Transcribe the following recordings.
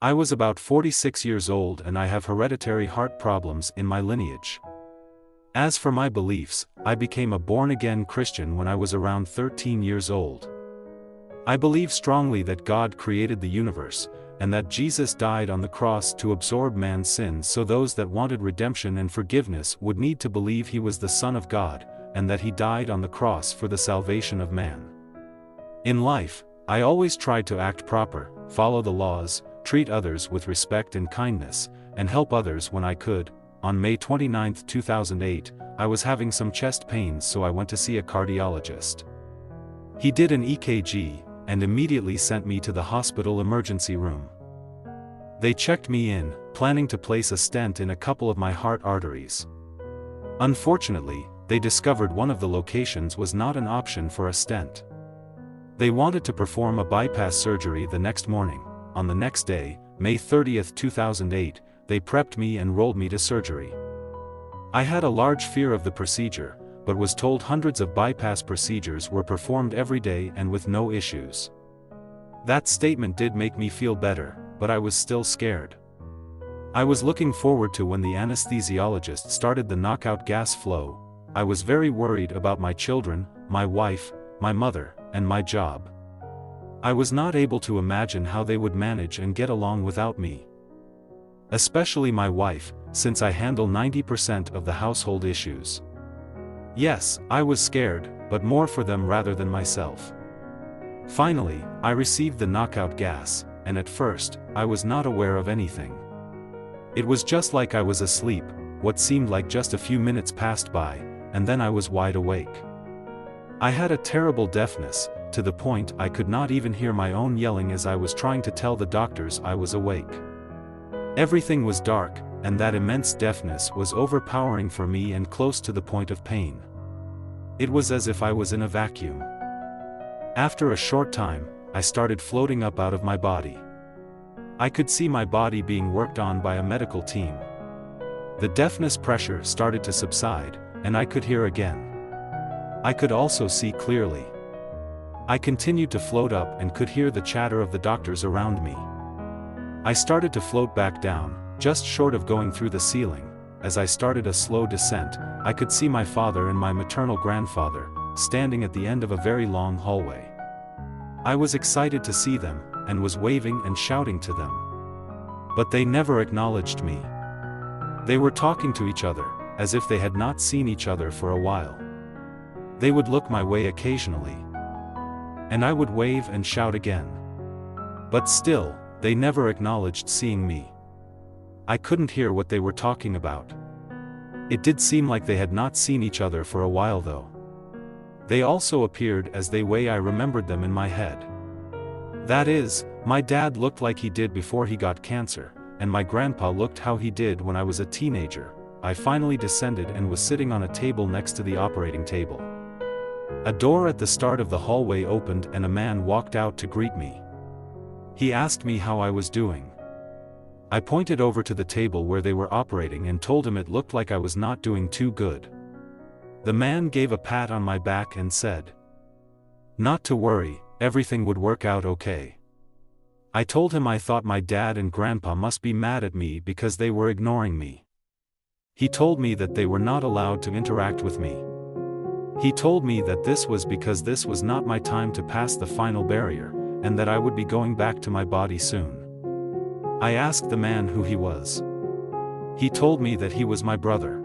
I was about 46 years old and I have hereditary heart problems in my lineage. As for my beliefs, I became a born-again Christian when I was around 13 years old. I believe strongly that God created the universe, and that Jesus died on the cross to absorb man's sins, so those that wanted redemption and forgiveness would need to believe he was the Son of God, and that he died on the cross for the salvation of man. In life, I always tried to act proper, follow the laws, treat others with respect and kindness, and help others when I could. On May 29, 2008, I was having some chest pains, so I went to see a cardiologist. He did an EKG, and immediately sent me to the hospital emergency room. They checked me in, planning to place a stent in a couple of my heart arteries. Unfortunately, they discovered one of the locations was not an option for a stent. They wanted to perform a bypass surgery the next morning. On the next day, May 30, 2008, they prepped me and rolled me to surgery. I had a large fear of the procedure, but was told hundreds of bypass procedures were performed every day and with no issues. That statement did make me feel better, but I was still scared. I was looking forward to when the anesthesiologist started the knockout gas flow. I was very worried about my children, my wife, my mother, and my job. I was not able to imagine how they would manage and get along without me. Especially my wife, since I handle 90% of the household issues. Yes, I was scared, but more for them rather than myself. Finally, I received the knockout gas, and at first, I was not aware of anything. It was just like I was asleep. What seemed like just a few minutes passed by, and then I was wide awake. I had a terrible deafness, to the point I could not even hear my own yelling as I was trying to tell the doctors I was awake. Everything was dark, and that immense deafness was overpowering for me and close to the point of pain. It was as if I was in a vacuum. After a short time, I started floating up out of my body. I could see my body being worked on by a medical team. The deafness pressure started to subside, and I could hear again. I could also see clearly. I continued to float up and could hear the chatter of the doctors around me. I started to float back down, just short of going through the ceiling. As I started a slow descent, I could see my father and my maternal grandfather, standing at the end of a very long hallway. I was excited to see them, and was waving and shouting to them. But they never acknowledged me. They were talking to each other, as if they had not seen each other for a while. They would look my way occasionally. And I would wave and shout again. But still, they never acknowledged seeing me. I couldn't hear what they were talking about. It did seem like they had not seen each other for a while though. They also appeared as the way I remembered them in my head. That is, my dad looked like he did before he got cancer, and my grandpa looked how he did when I was a teenager. I finally descended and was sitting on a table next to the operating table. A door at the start of the hallway opened and a man walked out to greet me. He asked me how I was doing. I pointed over to the table where they were operating and told him it looked like I was not doing too good. The man gave a pat on my back and said, "Not to worry, everything would work out okay." I told him I thought my dad and grandpa must be mad at me because they were ignoring me. He told me that they were not allowed to interact with me. He told me that this was because this was not my time to pass the final barrier, and that I would be going back to my body soon. I asked the man who he was. He told me that he was my brother.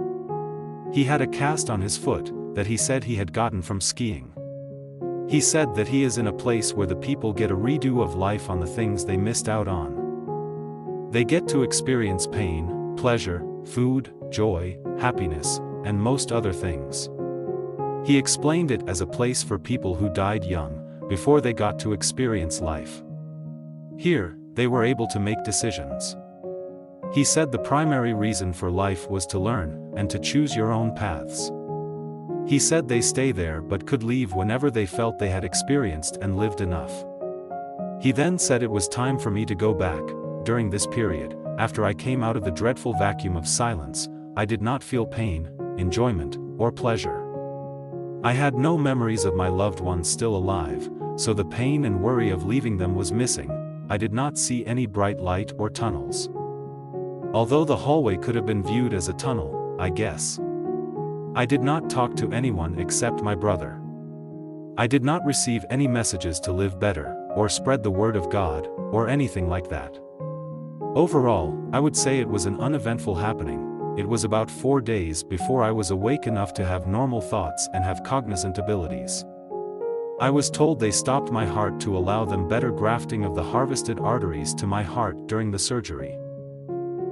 He had a cast on his foot, that he said he had gotten from skiing. He said that he is in a place where the people get a redo of life on the things they missed out on. They get to experience pain, pleasure, food, joy, happiness, and most other things. He explained it as a place for people who died young, before they got to experience life. Here, they were able to make decisions. He said the primary reason for life was to learn, and to choose your own paths. He said they stay there but could leave whenever they felt they had experienced and lived enough. He then said it was time for me to go back. During this period, after I came out of the dreadful vacuum of silence, I did not feel pain, enjoyment, or pleasure. I had no memories of my loved ones still alive, so the pain and worry of leaving them was missing. I did not see any bright light or tunnels. Although the hallway could have been viewed as a tunnel, I guess. I did not talk to anyone except my brother. I did not receive any messages to live better, or spread the word of God, or anything like that. Overall, I would say it was an uneventful happening. It was about 4 days before I was awake enough to have normal thoughts and have cognizant abilities. I was told they stopped my heart to allow them better grafting of the harvested arteries to my heart during the surgery.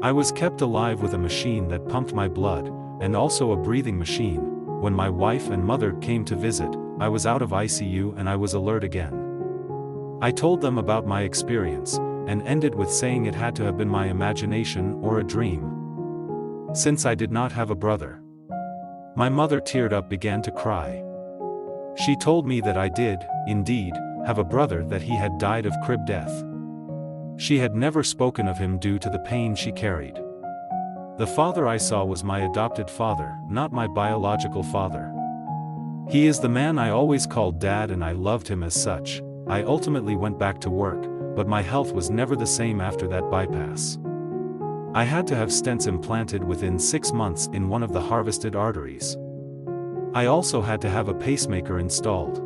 I was kept alive with a machine that pumped my blood, and also a breathing machine. When my wife and mother came to visit, I was out of ICU and I was alert again. I told them about my experience, and ended with saying it had to have been my imagination or a dream, since I did not have a brother. My mother teared up, began to cry. She told me that I did, indeed, have a brother, that he had died of crib death. She had never spoken of him due to the pain she carried. The father I saw was my adopted father, not my biological father. He is the man I always called Dad, and I loved him as such. I ultimately went back to work, but my health was never the same after that bypass. I had to have stents implanted within 6 months in one of the harvested arteries. I also had to have a pacemaker installed.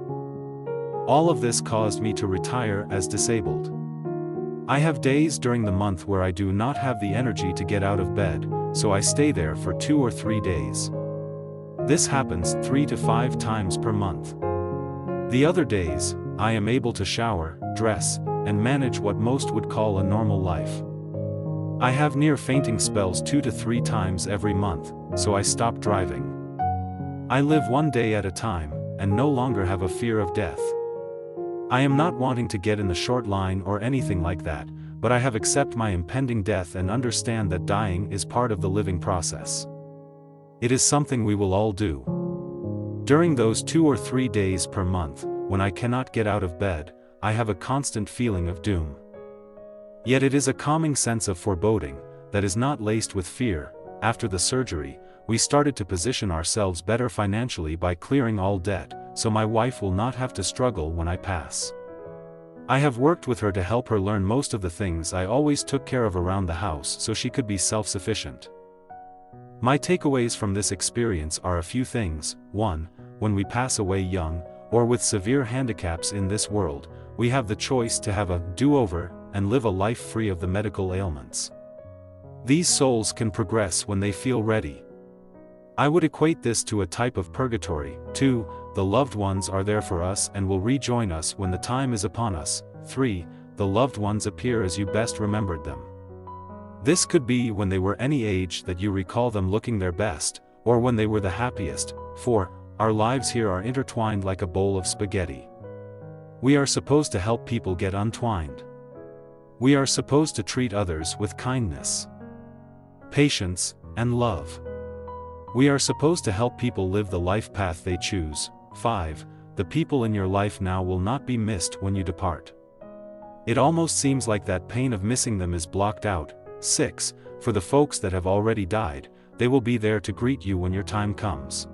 All of this caused me to retire as disabled. I have days during the month where I do not have the energy to get out of bed, so I stay there for 2 or 3 days. This happens 3 to 5 times per month. The other days, I am able to shower, dress, and manage what most would call a normal life. I have near fainting spells 2 to 3 times every month, so I stop driving. I live one day at a time, and no longer have a fear of death. I am not wanting to get in the short line or anything like that, but I have accepted my impending death and understand that dying is part of the living process. It is something we will all do. During those 2 or 3 days per month, when I cannot get out of bed, I have a constant feeling of doom. Yet it is a calming sense of foreboding, that is not laced with fear. After the surgery, we started to position ourselves better financially by clearing all debt, so my wife will not have to struggle when I pass. I have worked with her to help her learn most of the things I always took care of around the house so she could be self-sufficient. My takeaways from this experience are a few things. 1. When we pass away young, or with severe handicaps in this world, we have the choice to have a do-over and live a life free of the medical ailments. These souls can progress when they feel ready. I would equate this to a type of purgatory. 2. The loved ones are there for us and will rejoin us when the time is upon us. 3. The loved ones appear as you best remembered them. This could be when they were any age that you recall them looking their best, or when they were the happiest. 4. Our lives here are intertwined like a bowl of spaghetti. We are supposed to help people get untwined. We are supposed to treat others with kindness, patience, and love. We are supposed to help people live the life path they choose. 5. The people in your life now will not be missed when you depart. It almost seems like that pain of missing them is blocked out. 6. For the folks that have already died, they will be there to greet you when your time comes.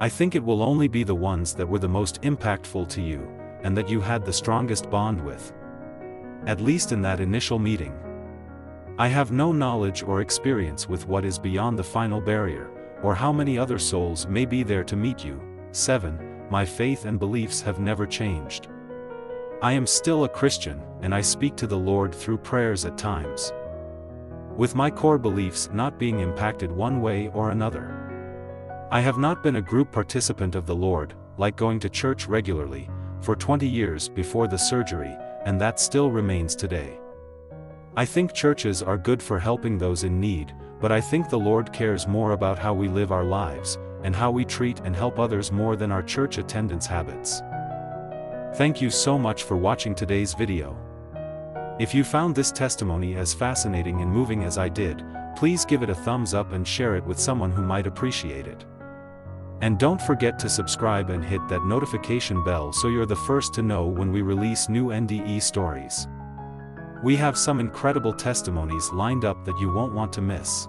I think it will only be the ones that were the most impactful to you, and that you had the strongest bond with. At least in that initial meeting. I have no knowledge or experience with what is beyond the final barrier, or how many other souls may be there to meet you. 7. My faith and beliefs have never changed. I am still a Christian, and I speak to the Lord through prayers at times, with my core beliefs not being impacted one way or another. I have not been a group participant of the Lord, like going to church regularly, for 20 years before the surgery, and that still remains today. I think churches are good for helping those in need, but I think the Lord cares more about how we live our lives, and how we treat and help others more than our church attendance habits. Thank you so much for watching today's video. If you found this testimony as fascinating and moving as I did, please give it a thumbs up and share it with someone who might appreciate it. And don't forget to subscribe and hit that notification bell so you're the first to know when we release new NDE stories. We have some incredible testimonies lined up that you won't want to miss.